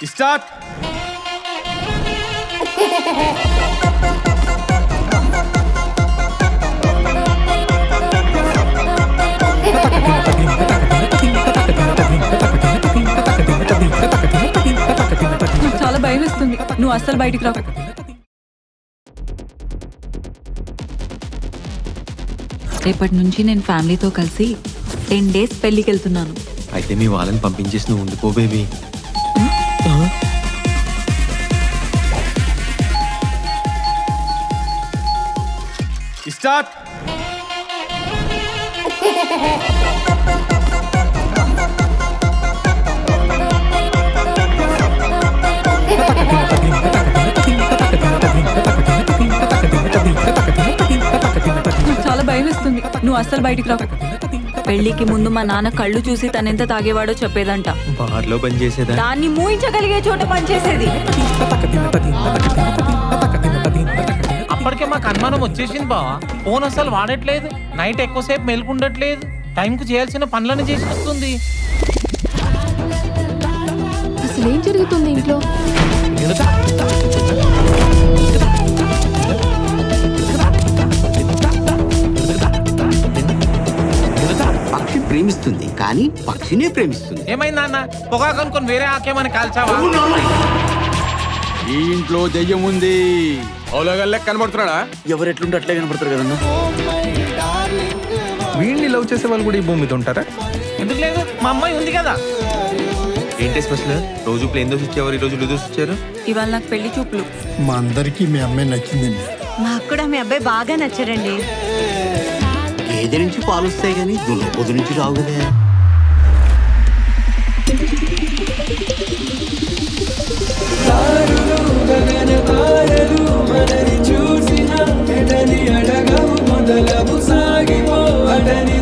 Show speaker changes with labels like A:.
A: Start.
B: నాకు చాలా భయం వేస్తుంది. నువ్వు అస్సలు బయటికి రా. రేపటి నుంచి నేను ఫ్యామిలీతో కలిసి 10 days పెళ్లికి వెళ్తున్నాను.
A: అయితే మీ వాళ్ళని పంపించేసి నువ్వు ఉండిపో బేబీ. స్టార్ట్.
B: నాకు చాలా భయం వేస్తుంది. నువ్వు అస్సలు బయటికి రా. పెళ్లికి ముందు మా నాన్న కళ్ళు చూసి తనెంత తాగేవాడో చెప్పేదంట.
A: బార్లో పని చేసేదా?
B: దాన్ని మూయించగలిగే చోట పనిచేసేది.
C: అప్పటికే మాకు అనుమానం వచ్చేసింది బావా. ఫోన్ అసలు వాడట్లేదు, నైట్ ఎక్కువసేపు మేల్కుండట్లేదు, టైంకు చేయాల్సిన పనులను చేసి వస్తుంది.
D: అసలు ఏం జరుగుతుంది ఇంట్లో?
E: పక్షి ప్రేమిస్తుంది కానీ పక్షినే ప్రేమిస్తుంది.
C: ఏమైంది నాన్న? పొగాకు అనుకొని వేరే ఆకేమని కాల్చావా?
A: ఈ ఇంట్లో దెయ్యం ఉంది. అవులగల్లే కనబడుతున్నాడా?
E: ఎవరెట్లుంటే అట్లే కనపడతారు కదన్నా.
F: వీడిని లవ్ చేసే వాళ్ళు కూడా ఈ భూమి మీద ఉంటారా?
C: ఎందుకు లేదు, మా అమ్మాయి ఉంది కదా.
A: ఏంటి స్పెషల్? రోజు ప్లేన్ దోశ ఇచ్చేవారు, ఈ రోజు దోశ ఇచ్చారు.
B: ఇవాళ నాకు పెళ్లి చూపులు.
G: మా అందరికీ మీ అమ్మాయి నచ్చిందండి.
H: మాకు కూడా మీ అబ్బాయి బాగా నచ్చారండి.
E: గేదె నుంచి పాలు వస్తాయి కానీ దున్నపోతు నుంచి రావు కదా.
I: చూసిన అడగవు మొదలవు సాగిపో అడని